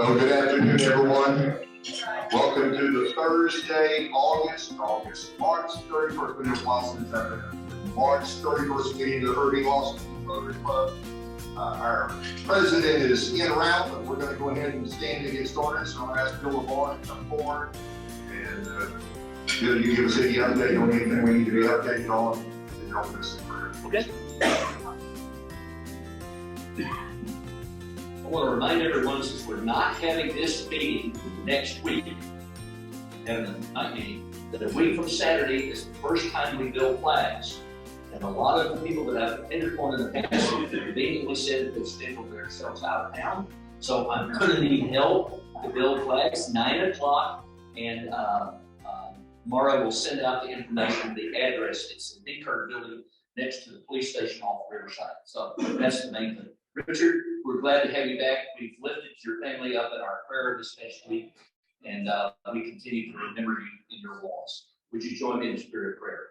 Well, good afternoon, everyone. Welcome to the Thursday, March 31st, been here a while since I've been March 31st meeting of the Irving Rotary Club. Our president is en route, but we're going to go ahead and stand and get started. So I'll ask Bill LeVar to come forward. And Bill, you give us any update on anything we need to be updated on. And you'll open us in prayer. Okay. I want to remind everyone, since we're not having this meeting next week, having a night meeting, that a week from Saturday is the first time we build flags. And a lot of the people that I've attended on in the past conveniently said that they scheduled themselves out of town. So I'm going to need help to build flags, 9 o'clock, and Mara will send out the information, the address. It's the Curve building next to the police station off Riverside. So that's the main thing. Richard, we're glad to have you back. We've lifted your family up in our prayer this past week, and we continue to remember you in your walls. Would you join me in the spirit of prayer?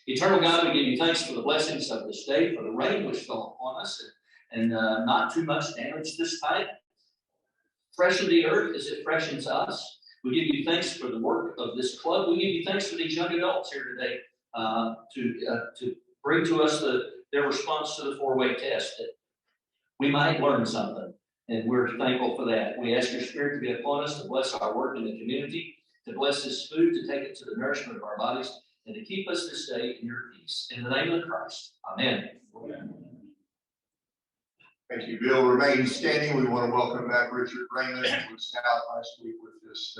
Eternal God, we give you thanks for the blessings of this day, for the rain which fell upon us, and not too much damage this time. Freshen the earth as it freshens us. We give you thanks for the work of this club. We give you thanks for these young adults here today to bring to us their response to the four-way test, that we might learn something, and we're thankful for that. We ask your Spirit to be upon us, to bless our work in the community, to bless this food, to take it to the nourishment of our bodies, and to keep us this day in your peace. In the name of Christ, amen. Thank you, Bill. Remain standing. We want to welcome back Richard Raymond, who was out last week with his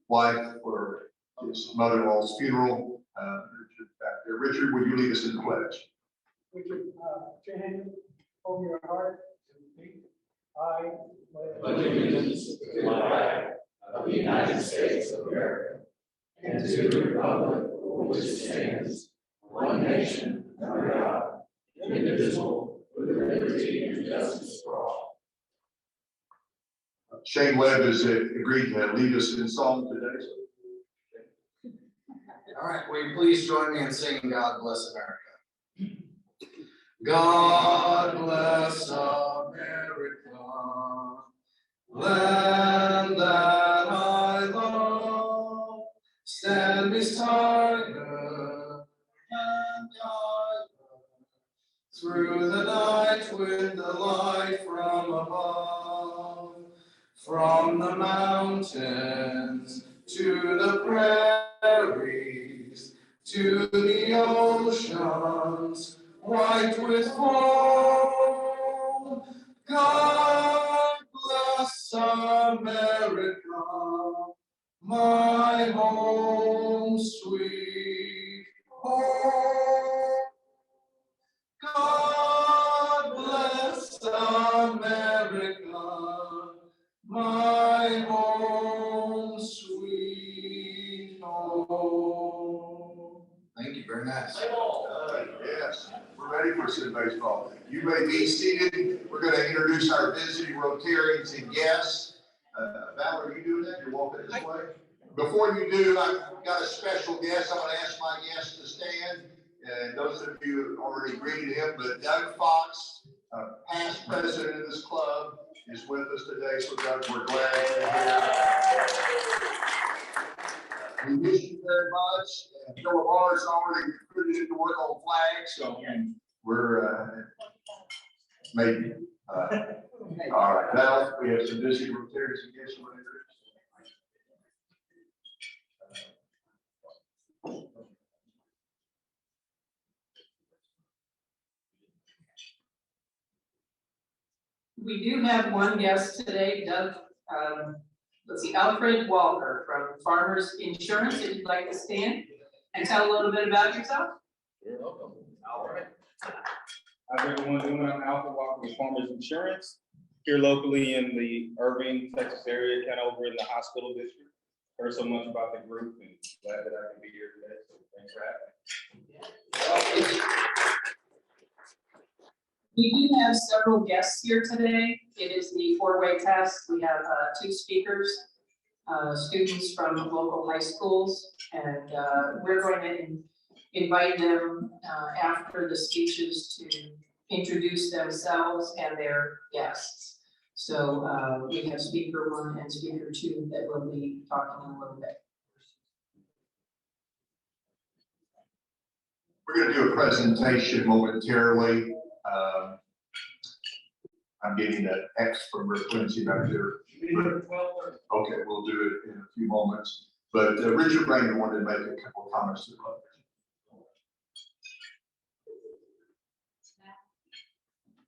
wife for his mother-in-law's funeral. Richard, back there. Richard, would you lead us in the pledge? Richard, put your hand over your heart and repeat. I pledge allegiance to the flag of the United States of America and to the republic for which it stands, one nation, under God, indivisible, with liberty and justice for all. Shane Webb has agreed to lead us in song today. All right, will you please join me in singing God Bless America? God bless America, land that I love. Stand beside her and guide her through the night with the light from above. From the mountains to the prairies, to the oceans, white with foam. God bless America, my home, sweet home. God bless America, my home, sweet home. Thank you very much. Yes, we're ready for some baseball. You may be seated. We're going to introduce our visiting Rotarians and guests. Val, are you doing that? You're walking this way? Before you do, I've got a special guest. I'm going to ask my guests to stand. And those of you have already greeted him, but Doug Fox, past president of this club, is with us today. So Doug, we're glad you're here. We miss you very much. Bill LeVar is already recruited to work on flags, so we're maybe. All right, Val, we have some busy Rotarians and guests. We do have one guest today, Doug. Alfred Walker from Farmers Insurance. If you'd like to stand and tell a little bit about yourself. You're welcome. Alfred. How's everyone doing? I'm Alfred Walker with Farmers Insurance, here locally in the Irving, Texas area, kind of over in the hospital district. Heard so much about the group and glad that I can be here today. So thanks for having me. We do have several guests here today. It is the four-way test. We have two speakers, students from local high schools, and we're going to invite them after the speeches to introduce themselves and their guests. So we have speaker 1 and speaker 2 that will be talking in a little bit. We're going to do a presentation momentarily. I'm getting an X from Rick Quincy back there. Okay, we'll do it in a few moments. But Richard Rainer wanted to make a couple of comments to the public.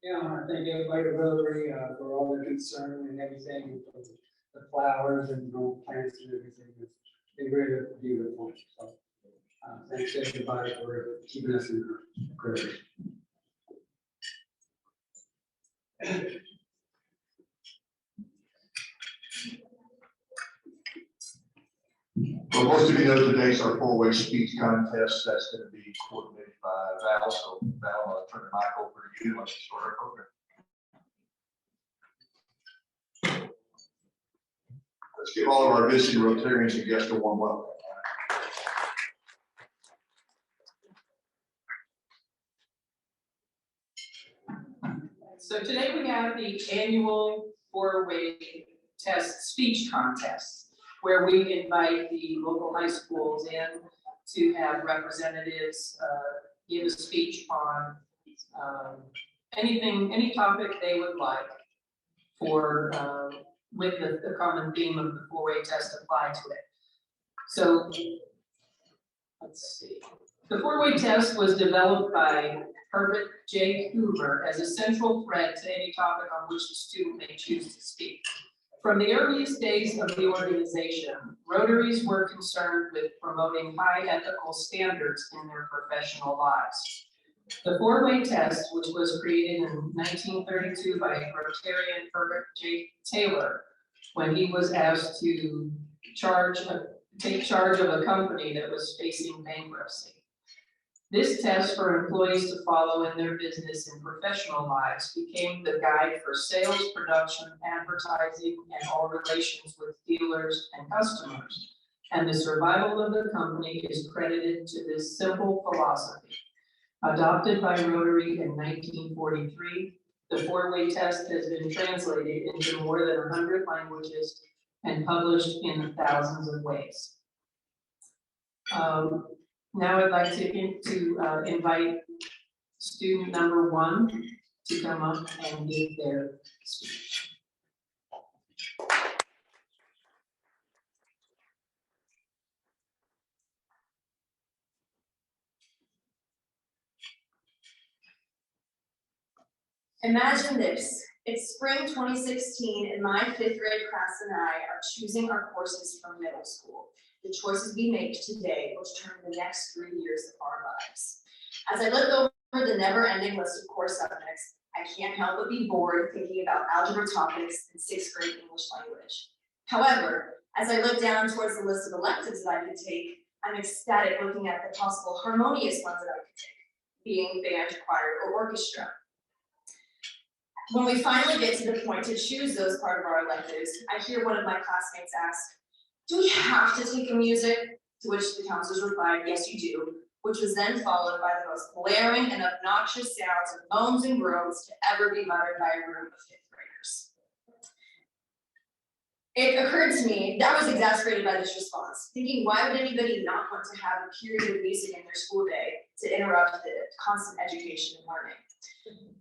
Yeah, I want to thank everybody at Rotary for all their concern and everything, for the flowers and all plants and everything. They really beautiful. So, thanks everybody for keeping us in prayer. Well, most of you know today's our four-way speech contest. That's going to be coordinated by Val. So Val, I'll turn the mic over to you. Let's start our program. Let's give all of our visiting Rotarians and guests a warm welcome. So today we have the annual four-way test speech contest, where we invite the local high schools in to have representatives give a speech on any topic they would like for with the common theme of the four-way test applied to it. So let's see. The four-way test was developed by Herbert J. Hoover as a central thread to any topic on which the student may choose to speak. From the earliest days of the organization, Rotaries were concerned with promoting high ethical standards in their professional lives. The four-way test, which was created in 1932 by Rotarian Herbert J. Taylor, when he was asked to take charge of a company that was facing bankruptcy. This test for employees to follow in their business and professional lives became the guide for sales, production, advertising, and all relations with dealers and customers. And the survival of the company is credited to this simple philosophy. Adopted by Rotary in 1943, the four-way test has been translated into more than 100 languages and published in thousands of ways. Now I'd like to invite student number 1 to come up and give their speech. Imagine this, it's spring 2016 and my 5th grade class and I are choosing our courses from middle school. The choices we make today will determine the next 3 years of our lives. As I look over the never-ending list of course subjects, I can't help but be bored thinking about algebra topics and 6th grade English language. However, as I look down towards the list of electives that I could take, I'm ecstatic looking at the possible harmonious ones that I could take, being band, choir, or orchestra. When we finally get to the point to choose those part of our electives, I hear one of my classmates ask, "Do we have to take a music?" To which the counselors replied, "Yes, you do," which was then followed by the most blaring and obnoxious sounds of moans and groans to ever be muttered by a room of 5th graders. It occurred to me that was exasperated by this response, thinking why would anybody not want to have a period of music in their school day to interrupt the constant education and learning?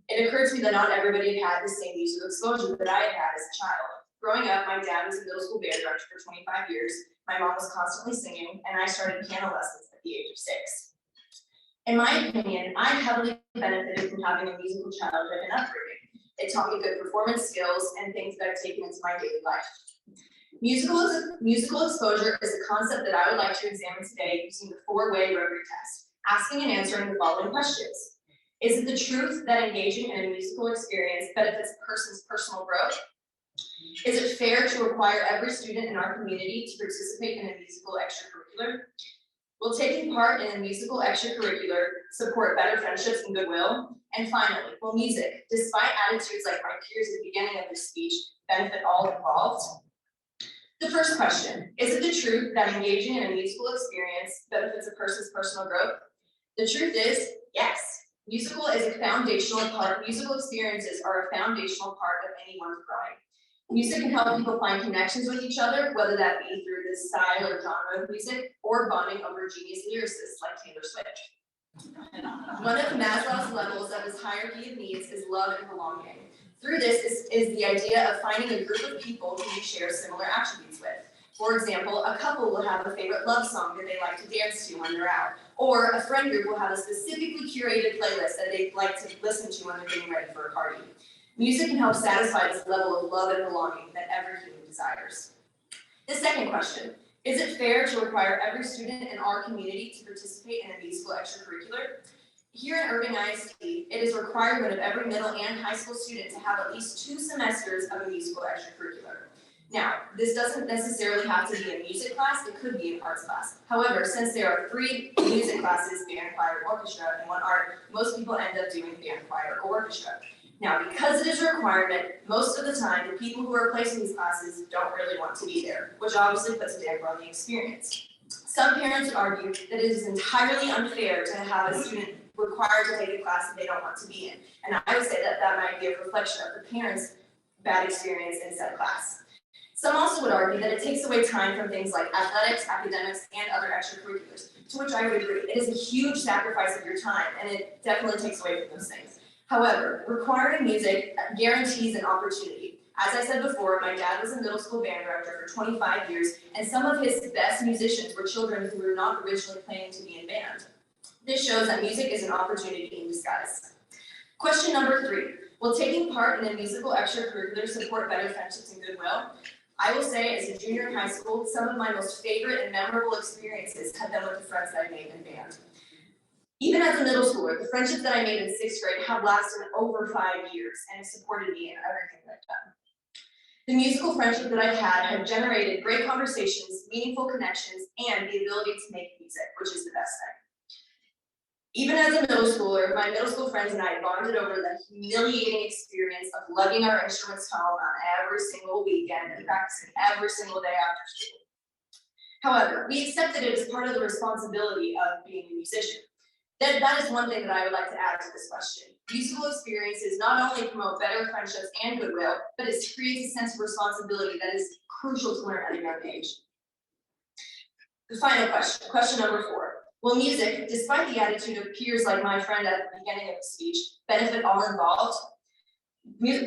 It occurred to me that not everybody had the same musical exposure that I had had as a child. Growing up, my dad was a middle school band director for 25 years, my mom was constantly singing, and I started piano lessons at the age of 6. In my opinion, I heavily benefited from having a musical childhood and upbringing. It taught me good performance skills and things that I've taken into my daily life. Musical exposure is a concept that I would like to examine today using the four-way Rotary test, asking and answering the following questions. Is it the truth that engaging in a musical experience benefits a person's personal growth? Is it fair to require every student in our community to participate in a musical extracurricular? Will taking part in a musical extracurricular support better friendships and goodwill? And finally, will music, despite attitudes like my peers at the beginning of this speech, benefit all involved? The first question, is it the truth that engaging in a musical experience benefits a person's personal growth? The truth is, yes. Musical experiences are a foundational part of anyone's growing. Music can help people find connections with each other, whether that be through the style or genre of music, or bonding over genius lyricists like Taylor Swift. One of Maslow's levels of his hierarchy of needs is love and belonging. Through this is the idea of finding a group of people who you share similar attributes with. For example, a couple will have a favorite love song that they like to dance to when they're out, or a friend group will have a specifically curated playlist that they like to listen to when they're getting ready for a party. Music can help satisfy this level of love and belonging that every human desires. The second question, is it fair to require every student in our community to participate in a musical extracurricular? Here in Irving ISD, it is a requirement of every middle and high school student to have at least 2 semesters of a musical extracurricular. Now, this doesn't necessarily have to be a music class, it could be an arts class. However, since there are 3 music classes, band, choir, orchestra, and 1 art, most people end up doing band, choir, or orchestra. Now, because it is a requirement, most of the time, the people who are placing these classes don't really want to be there, which obviously puts a damper on the experience. Some parents would argue that it is entirely unfair to have a student required to take a class that they don't want to be in. And I would say that that might be a reflection of the parents' bad experience in said class. Some also would argue that it takes away time from things like athletics, academics, and other extracurriculars, to which I would agree. It is a huge sacrifice of your time, and it definitely takes away from those things. However, requiring music guarantees an opportunity. As I said before, my dad was a middle school band director for 25 years, and some of his best musicians were children who were not originally planning to be in band. This shows that music is an opportunity in disguise. Question number 3, will taking part in a musical extracurricular support better friendships and goodwill? I will say, as a junior in high school, some of my most favorite and memorable experiences have been with the friends that I made in band. Even as a middle schooler, the friendships that I made in 6th grade have lasted over 5 years and have supported me in everything that I've done. The musical friendship that I've had have generated great conversations, meaningful connections, and the ability to make music, which is the best thing. Even as a middle schooler, my middle school friends and I bonded over the humiliating experience of lugging our instruments home on every single weekend and practicing every single day after school. However, we accepted it as part of the responsibility of being a musician. That is one thing that I would like to add to this question. Musical experiences not only promote better friendships and goodwill, but it creates a sense of responsibility that is crucial to learn at a young age. The final question, question number 4. Will music, despite the attitude of peers like my friend at the beginning of the speech, benefit all involved?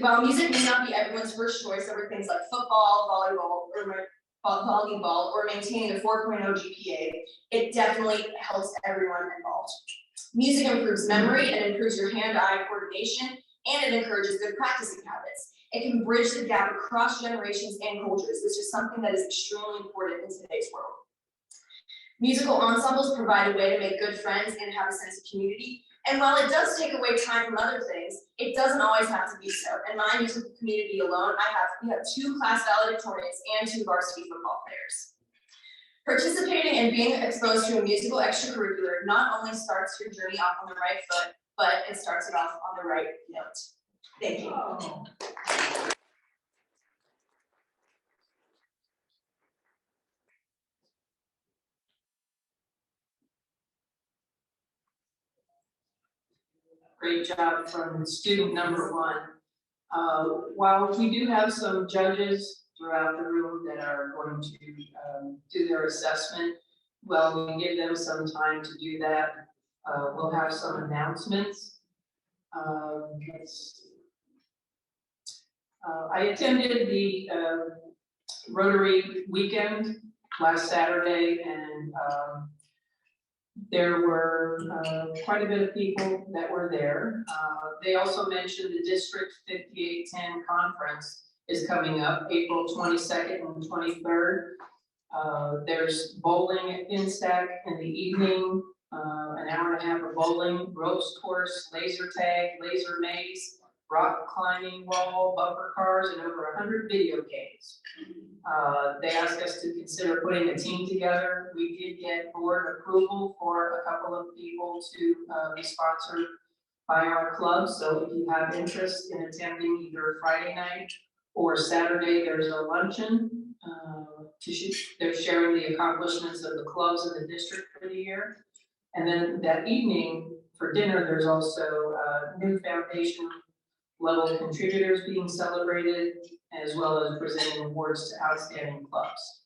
While music may not be everyone's first choice over things like football, volleyball, or maintaining a 4.0 GPA, it definitely helps everyone involved. Music improves memory, it improves your hand-eye coordination, and it encourages good practicing habits. It can bridge the gap across generations and cultures, which is something that is extremely important in today's world. Musical ensembles provide a way to make good friends and have a sense of community. And while it does take away time from other things, it doesn't always have to be so. In my musical community alone, we have 2 class valedictorians and 2 varsity football players. Participating and being exposed to a musical extracurricular not only starts your journey off on the right foot, but it starts it off on the right note. Thank you. Great job from student number 1. While we do have some judges throughout the room that are going to do their assessment, well, we give them some time to do that. We'll have some announcements. I attended the Rotary weekend last Saturday, and there were quite a bit of people that were there. They also mentioned the District 5810 conference is coming up April 22nd and 23rd. There's bowling at Instack in the evening, an hour and a half of bowling, ropes course, laser tag, laser maze, rock climbing wall, bumper cars, and over 100 video games. They asked us to consider putting a team together. We did get board approval for a couple of people to be sponsored by our club. So if you have interest in attending either Friday night or Saturday, there's a luncheon. They're sharing the accomplishments of the clubs in the district for the year. And then that evening for dinner, there's also new foundation level contributors being celebrated, as well as presenting awards to outstanding clubs.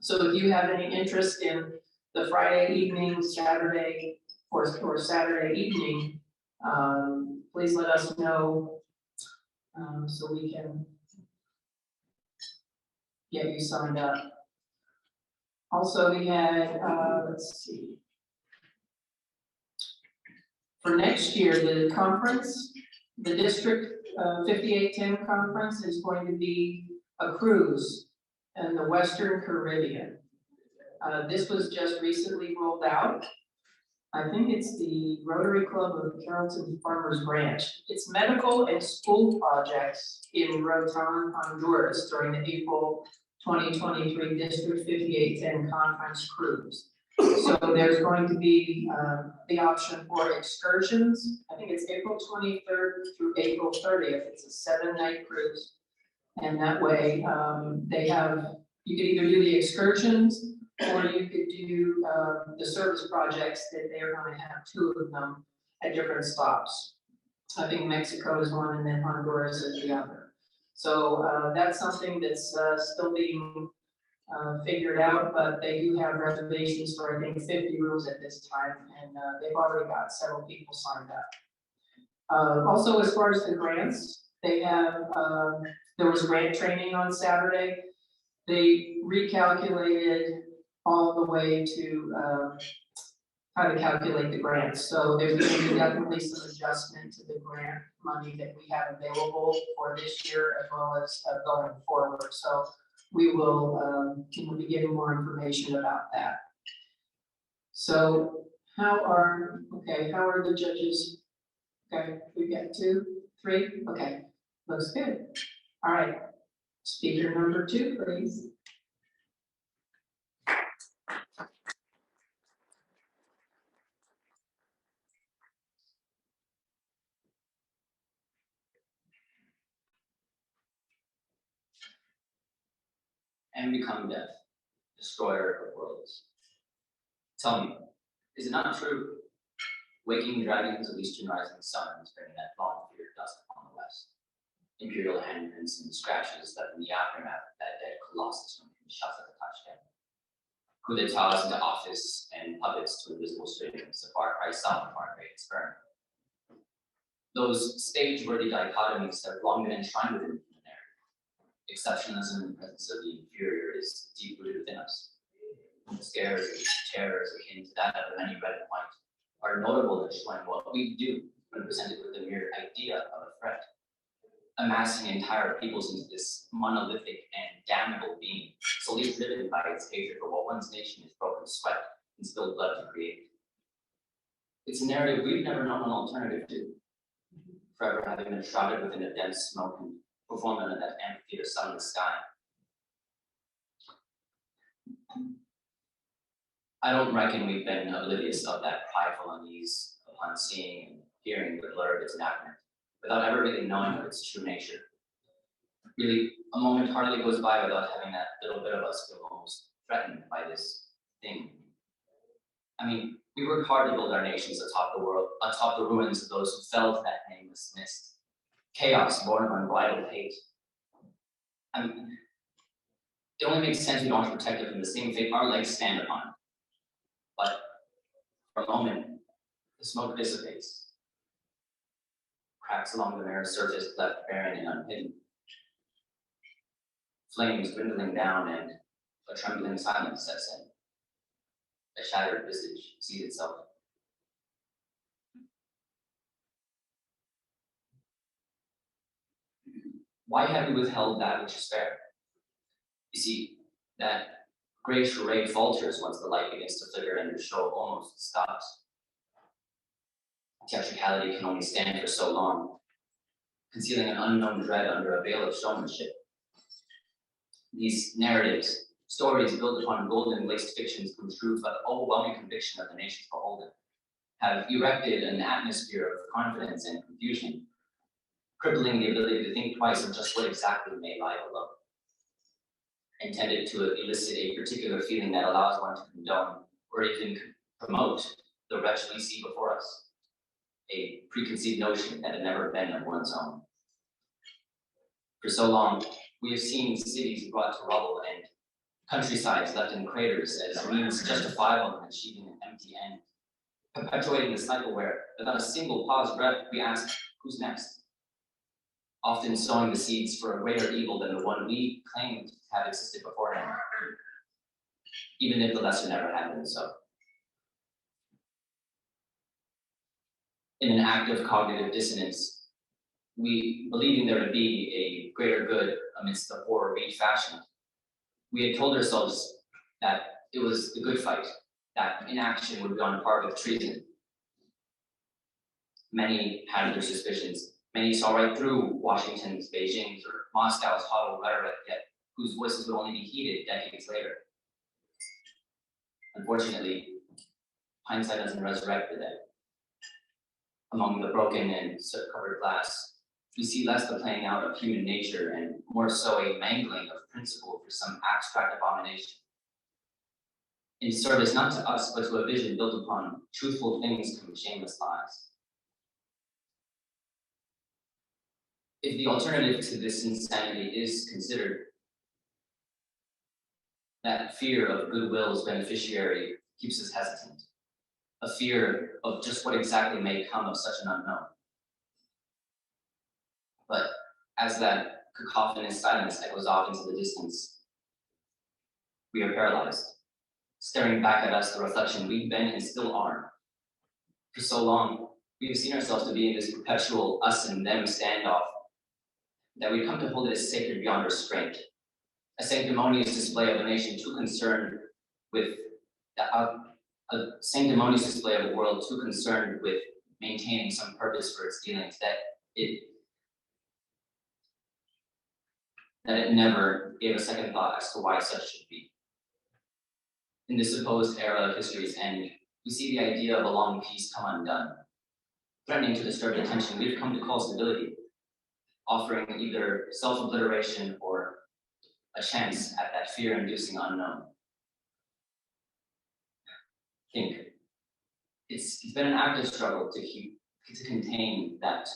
So if you have any interest in the Friday evening, Saturday, or Saturday evening, please let us know, so we can get you signed up. Also, we had, let's see. For next year, the conference, the District 5810 conference is going to be a cruise in the Western Caribbean. This was just recently rolled out. I think it's the Rotary Club of Carrollton Farmers Branch. It's medical and school projects in Rotan, Honduras during the April 2023 District 5810 conference cruise. So there's going to be the option for excursions. I think it's April 23rd through April 30th. It's a 7-night cruise. And that way they have, you could either do the excursions or you could do the service projects that they're going to have 2 of them at different stops. I think Mexico is one and then Honduras is the other. So that's something that's still being figured out, but they do have reservations for, I think, 50 rooms at this time, and they've already got several people signed up. Also, as far as the grants, they have, there was grant training on Saturday. They recalculated all the way to how to calculate the grants. So there's going to be definitely some adjustment to the grant money that we have available for this year as well as going forward. So we will be getting more information about that. So how are the judges? Okay, we got 2, 3, okay, looks good. All right, speaker number 2, please. And become death, destroyer of worlds. Tell me, is it not true? Waking dragons of eastern rising suns, bringing that long fear dust upon the west. Imperial handprints and scratches that in the aftermath of that dead colossus when he shuts at the touchdown. Coup d'etats into office and puppets to invisible strings, a far cry south of our great experiment. Those stage-worthy dichotomies have long been enshrined within the narrative. Exceptionalism in the presence of the inferior is deep-rooted within us. The scares and terrors akin to that of the many red and white are notable in showing what we do when presented with the mere idea of a threat. Amassing entire peoples into this monolithic and damnable being, solely driven by its hatred for what one's nation has broken sweat and spilled blood to create. It's a narrative we've never known an alternative to, forever having been shrouded within a dense smoke and performed under that amphitheater sunless sky. I don't reckon we've been oblivious of that prideful unease upon seeing and hearing the blur of its enactment, without ever really knowing of its true nature. Really, a moment hardly goes by without having that little bit of us feel almost threatened by this thing. I mean, we work hard to build our nations atop the world, atop the ruins of those who fell to that nameless mist. Chaos born of unbridled hate. I mean, it only makes sense we don't want to protect it from the same fate our legs stand upon. But for a moment, the smoke dissipates. Cracks along the mirror surface left barren and unhidden. Flames dwindling down and a trembling silence sets in. A shattered visage sees itself. Why have we withheld that which is fair? You see, that gray charade falters once the light begins to flicker and the show almost stops. Theatricality can only stand for so long, concealing an unknown dread under a veil of showmanship. These narratives, stories built upon golden laced fictions come true by the overwhelming conviction of the nations beholden, have erected an atmosphere of confidence and confusion, crippling the ability to think twice of just what exactly may lie below. Intended to elicit a particular feeling that allows one to condone or even promote the wretch we see before us, a preconceived notion that had never been of one's own. For so long, We have seen cities brought to rubble and countrysides left in craters as means justifiable in achieving an empty end, perpetuating the cycle where, without a single paused breath, we ask, who's next? Often sowing the seeds for a greater evil than the one we claimed to have existed beforehand, even if the lesser never had been so. In an act of cognitive dissonance, we, believing there to be a greater good amidst the horror we fashioned, we had told ourselves that it was the good fight, that inaction would be on par with treason. Many had their suspicions. Many saw right through Washington's, Beijing's, or Moscow's hollow rhetoric, yet whose voices would only be heeded decades later. Unfortunately, hindsight doesn't resurrect the dead. Among the broken and soot-covered glass, we see less the playing out of human nature and more so a mangling of principle for some abstract abomination. In service not to us, but to a vision built upon truthful things from shameless lies. If the alternative to this insanity is considered, that fear of goodwill's beneficiary keeps us hesitant. A fear of just what exactly may come of such an unknown. But as that cacophonous silence echoes off into the distance, we are paralyzed, staring back at us the reflection we've been and still are. For so long, we have seen ourselves to be in this perpetual us and them standoff, that we come to hold it as sacred beyond restraint, a sanctimonious display of a nation too concerned with a sanctimonious display of a world too concerned with maintaining some purpose for its dealings that it never gave a second thought as to why such should be. In this supposed era of history's end, we see the idea of a long peace come undone, threatening to disturb the tension we've come to call stability, offering either self-obliteration or a chance at that fear-inducing unknown. Think, it's been an active struggle to contain that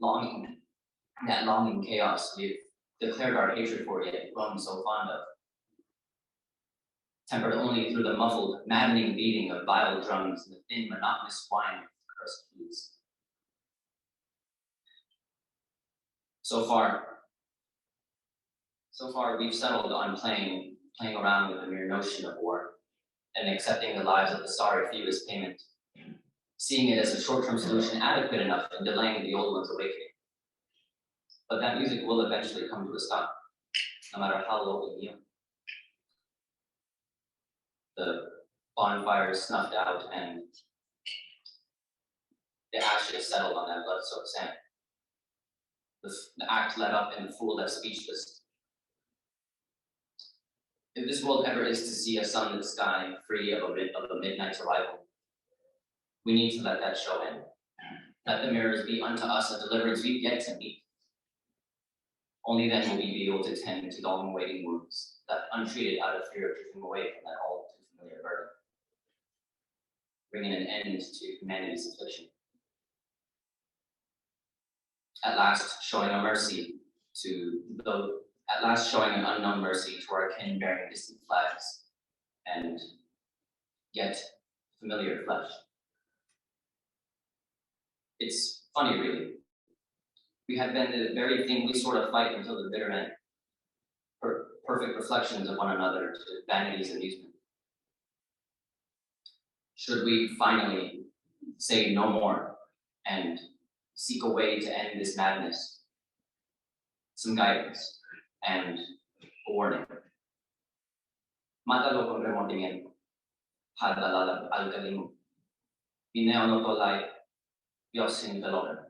longing chaos we've declared our hatred for yet grown so fond of, tempered only through the muffled, maddening beating of vile drums and the thin, monotonous whine of cursed flutes. So far, we've settled on playing around with the mere notion of war and accepting the lives of the sorry few as payment, seeing it as a short-term solution adequate enough in delaying the old one's awakening. But that music will eventually come to a stop, no matter how low we kneel. The bonfire is snuffed out and the ashes settled on that blood-soaked sand. The act let up and the fool left speechless. If this world ever is to see a sunlit sky free of a midnight's arrival, we need to let that show end. Let the mirrors be unto us a deliverance we've yet to meet. Only then will we be able to tend to long waiting wounds, left untreated out of fear of drifting away from that all too familiar burden, bringing an end to humanity's affliction. At last showing an unknown mercy to our kin bearing distant flags and yet familiar flesh. It's funny, really. We have been the very thing we sort of fight until the bitter end. Perfect reflections of one another to vanity's amusement. Should we finally say no more and seek a way to end this madness, some guidance and a warning. Mátalo con remordimiento, hadalala al galimo, vineo no tolai, Dios sin velore.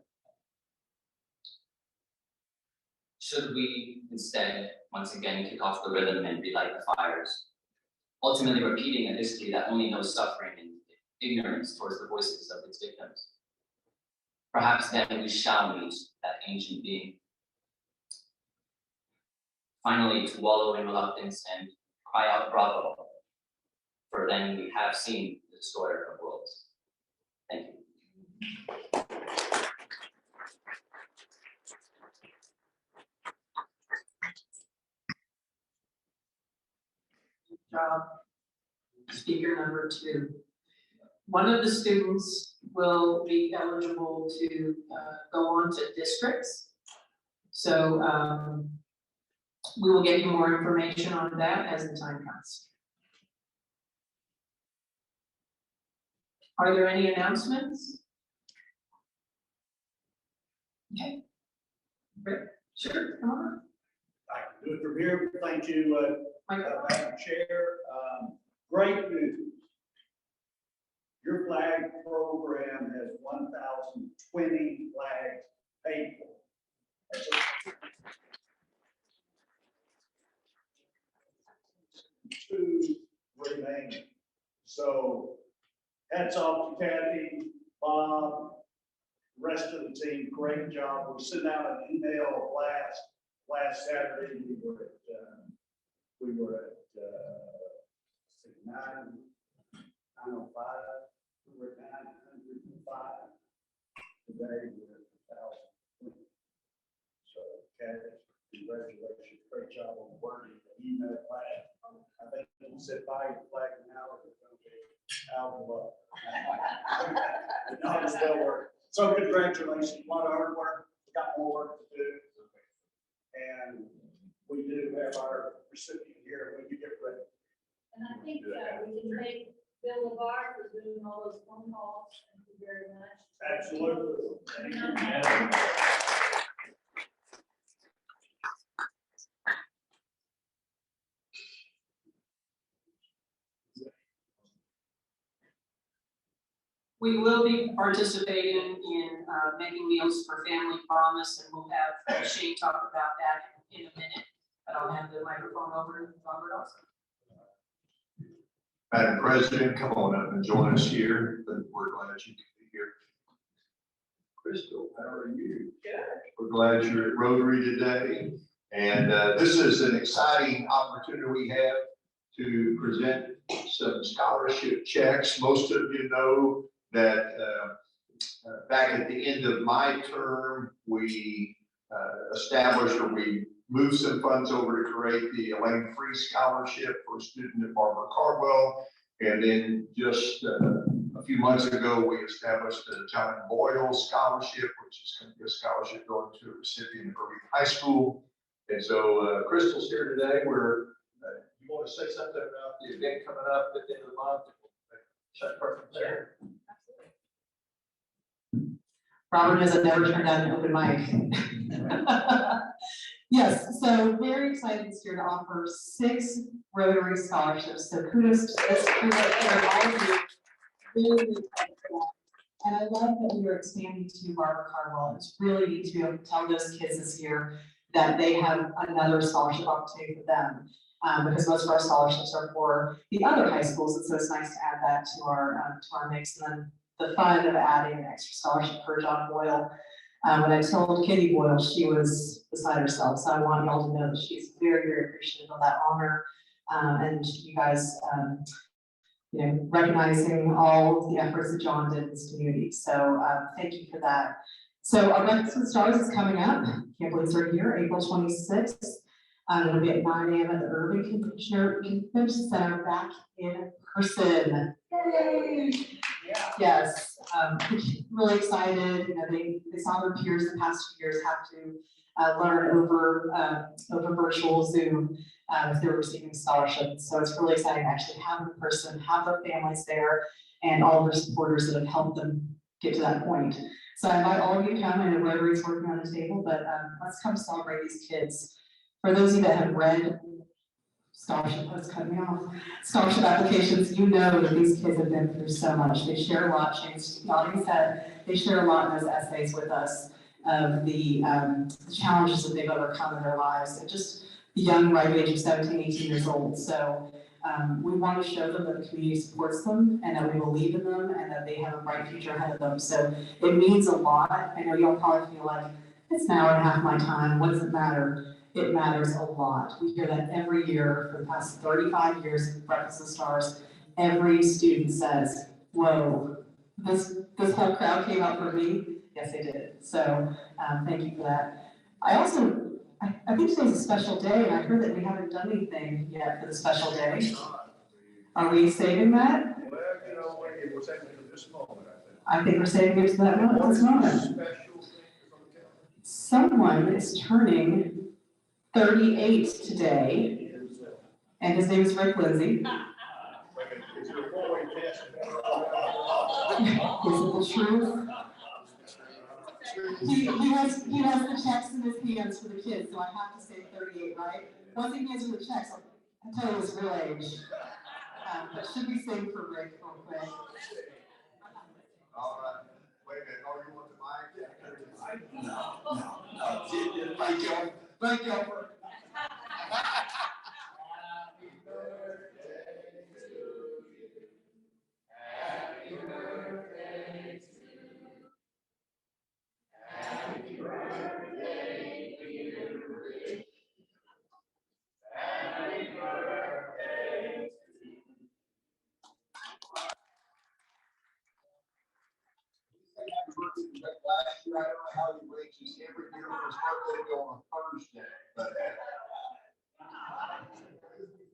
Should we instead once again kick off the rhythm and relight the fires, ultimately repeating a history that only knows suffering and ignorance towards the voices of its victims? Perhaps then we shall meet that ancient being. Finally, to wallow in reluctance and cry out bravo, for then we have seen the destroyer of worlds. Thank you. job. Speaker number 2. One of the students will be eligible to go on to districts. So we will get you more information on that as the time comes. Are there any announcements? Okay. Rick, sure, come on. I can do it from here. Thank you, Madam Chair. Great news. Your flag program has 1,020 flags paid for. That's two remaining. So hats off to Kathy, Bob, the rest of the team. Great job. We sent out an email last Saturday. We were at 9:05. We were at 905. Today we're at 1,000. So Kathy, congratulations. Great job on wording the email flag. I think you said buy your flag now, it's going to be out of luck. Not as well worked. So congratulations, a lot of hard work. We got more work to do. And we do have our recipient here when you get ready. And I think we can thank Bill LeVar for doing all those phone calls. Thank you very much. Absolutely. Thank you. We will be participating in making meals for Family Promise, and we'll have Shane talk about that in a minute. But I'll hand the microphone over to Robert also. Madam President, come on up and join us here. We're glad you can be here. Crystal, how are you? Good. We're glad you're at Rotary today. And this is an exciting opportunity we have to present some scholarship checks. Most of you know that back at the end of my term, we established, or we moved some funds over to create the Elaine Free Scholarship for a student at Barbara Cardwell. And then just a few months ago, we established the John Boyle Scholarship, which is going to be a scholarship going to a recipient of Irving High School. And so Crystal's here today. You want to say something about the event coming up at the end of the month? Check from there. Robert has never turned down an open mic. Yes, so very excited this year to offer 6 Rotary scholarships. So kudos to this group for all of you. Really excited for that. And I love that we are expanding to Barbara Cardwell. It's really neat to be able to tell those kids this year that they have another scholarship opportunity for them. Because most of our scholarships are for the other high schools, and so it's nice to add that to our mix. And then the fun of adding an extra scholarship for John Boyle. When I told Kitty Boyle, she was beside herself. So I want y'all to know that she's very, very appreciative of that honor. And you guys, recognizing all of the efforts that John did in this community. So thank you for that. So our Breakfast with Stars is coming up. Can't believe it's right here, April 26th. It'll be at 9 a.m. at the Irving Convention Center back in person. Yay! Yeah. Yes, really excited. They saw their peers the past few years have to learn over virtual Zoom if they're receiving scholarships. So it's really exciting to actually have them in person, have their families there, and all their supporters that have helped them get to that point. So I invite all of you to come. I know Rotary's working on the table, but let's come celebrate these kids. For those of you that have read scholarship applications, you know that these kids have been through so much. They share a lot. James Nodding said they share a lot in those essays with us of the challenges that they've overcome in their lives, and just the young, ripe age of 17, 18 years old. So we want to show them that the community supports them, and that we believe in them, and that they have a bright future ahead of them. So it means a lot. I know y'all probably feel like, it's an hour and a half of my time, what does it matter? It matters a lot. We hear that every year for the past 35 years of Breakfast with Stars. Every student says, whoa, this whole crowd came out for me. Yes, they did. So thank you for that. I think today's a special day, and I heard that we haven't done anything yet for the special day. Are we saving that? Well, you know, we're taking it to this moment, I think we're saving it to that moment, this moment. Special thing is on the calendar. Someone is turning 38 today, and his name is Rick Lindsay. Is there a four-way test? Is it the truth? He has the checks in his hands for the kids, so I have to say 38, right? Once he hands me the checks, I'll tell you his real age. But should we sing for Rick real quick? All right, wait a minute, oh, you want the mic? No. Thank you, thank you. Happy birthday to you. Happy birthday to you. Happy birthday, dear Rick. Happy birthday to you. Happy birthday to Rick. Last year, I don't know how he reaches every year for his birthday go on Thursday, but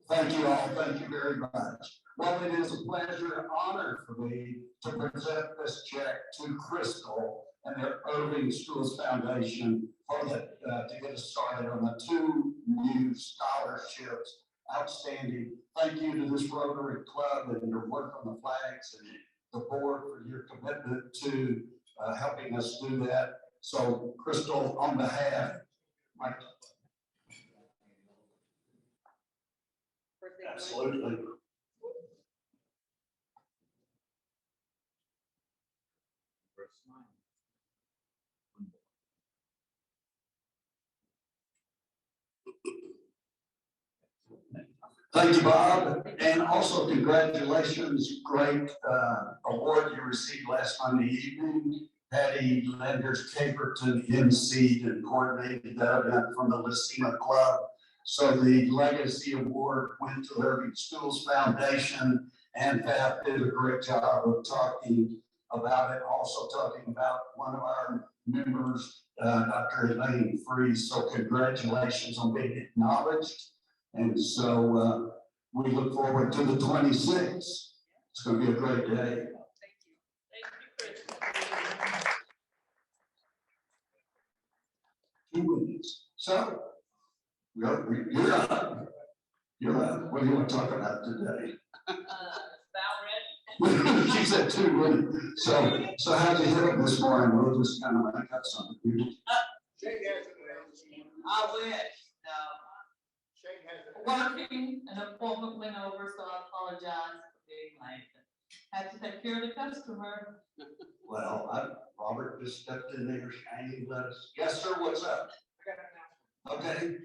thank you all, thank you very much. Well, it is a pleasure and honor for me to present this check to Crystal and their Irving Schools Foundation for the, to get us started on the 2 new scholarships. Outstanding. Thank you to this Rotary Club and your work on the flags and the board for your commitment to helping us do that. So Crystal, on behalf, Mike. Absolutely. Thank you, Bob, and also congratulations, great award you received last Monday evening. Patty Landers Caperton emceed and coordinated that event from the Lucina Club. So the Legacy Award went to Irving Schools Foundation, and Pat did a great job of talking about it, also talking about one of our members, Dr. Elaine Freeze. So congratulations on being acknowledged. And so we look forward to the 26th. It's going to be a great day. Thank you. 2 weeks. So you're up. You're up. What do you want to talk about today? She said 2 weeks. So how'd you hit it this morning? We'll just kind of make up something. I wish. Working, an appointment went over, so I apologize for being late. Had to take care of the customer. Well, Robert just stepped in there, shining, let us. Yes, sir, what's up? Okay.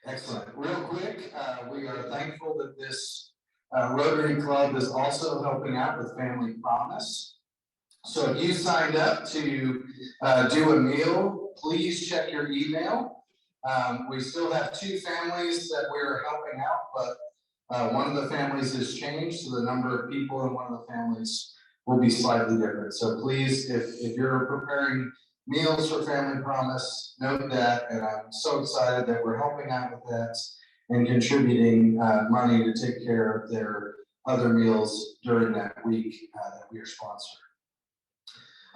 Excellent. Real quick, we are thankful that this Rotary Club is also helping out with Family Promise. So if you signed up to do a meal, please check your email. We still have 2 families that we're helping out, but one of the families has changed, so the number of people in one of the families will be slightly different. So please, if you're preparing meals for Family Promise, note that, and I'm so excited that we're helping out with that and contributing money to take care of their other meals during that week that we are sponsoring.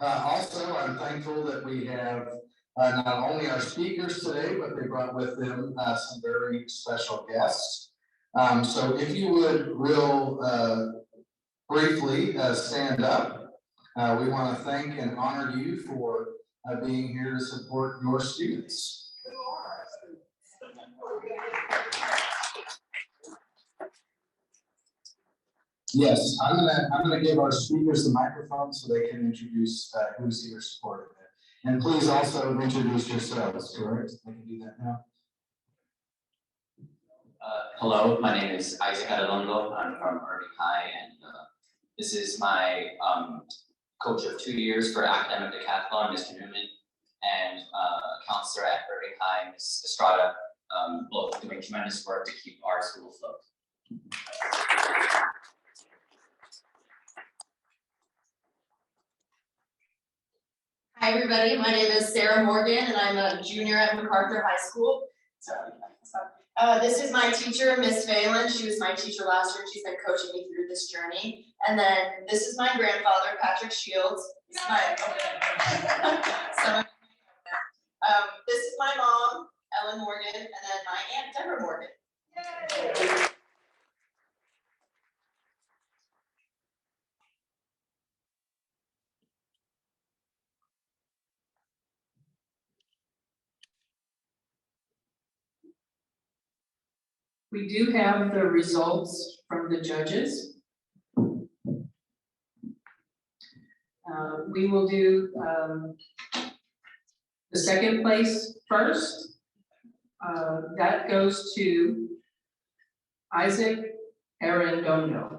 Also, I'm thankful that we have not only our speakers today, but they brought with them some very special guests. So if you would real briefly stand up, we want to thank and honor you for being here to support your students. Yes, I'm gonna give our speakers the microphone so they can introduce who's here supporting it. And please also introduce yourselves, correct? I can do that now. Hello, my name is Isaac Adelondo. I'm from Irving High, and this is my coach of 2 years for academic decathlon, Mr. Newman, and counselor at Irving High, Ms. Estrada, both doing tremendous work to keep our school afloat. Hi, everybody. My name is Sarah Morgan, and I'm a junior at MacArthur High School. This is my teacher, Miss Phelan. She was my teacher last year. She's been coaching me through this journey. And then this is my grandfather, Patrick Shields. This is this is my mom, Ellen Morgan, and then my aunt, Deborah Morgan. Yay. We do have the results from the judges. We will do the second place first. That goes to Isaac Arredondo.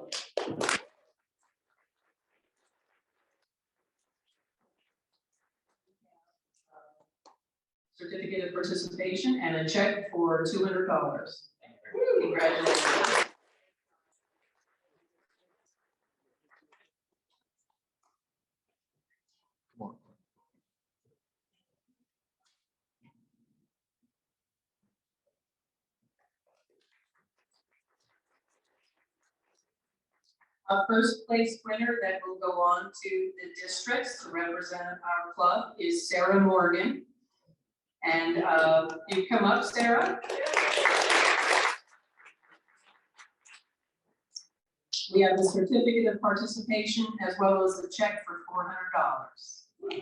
Certificate of participation and a check for $200. Congratulations. Our first place winner that will go on to the districts to represent our club is Sarah Morgan. And you come up, Sarah. We have the certificate of participation as well as the check for $400.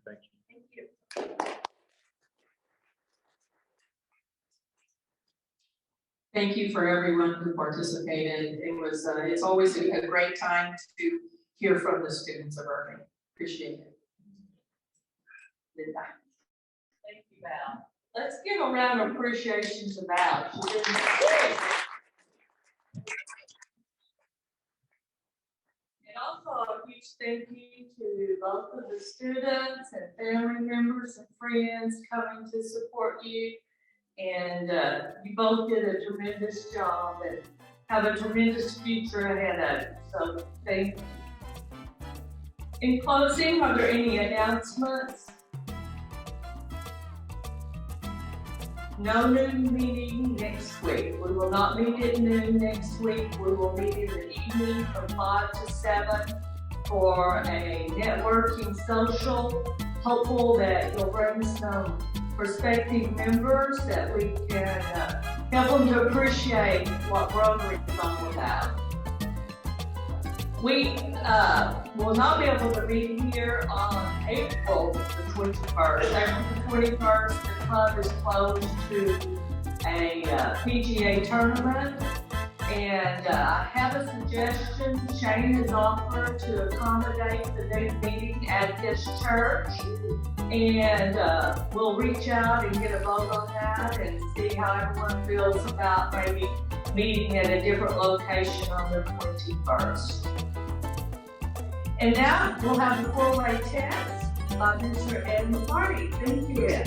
Thank you. Thank you. Thank you for everyone who participated. It was, it's always a great time to hear from the students of Irving. Appreciate it. Linda. Thank you, Val. Let's give a round of appreciation to Val. She did great. And also a huge thank you to both of the students and family members and friends coming to support you. And you both did a tremendous job and have a tremendous future ahead of you. So thank you. In closing, are there any announcements? No noon meeting next week. We will not meet at noon next week. We will meet in the evening from 5 to 7 for a networking social. Hopeful that you'll bring some prospective members that we can help them to appreciate what Rotary is all about. We will not be able to be here on April the 21st. April the 21st, the club is closed to a PGA tournament. And I have a suggestion. Shane has offered to accommodate the new meeting at his church. And we'll reach out and get a vote on that and see how everyone feels about maybe meeting at a different location on the 21st. And now we'll have the 4-way test by Mr. Ed McCarty. Thank you, Ed.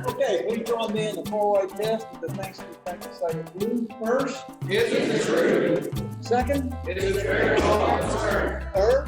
Okay, please join me in the 4-way test with the thanks to say blue first. Is it true? Second. Is it true? Third.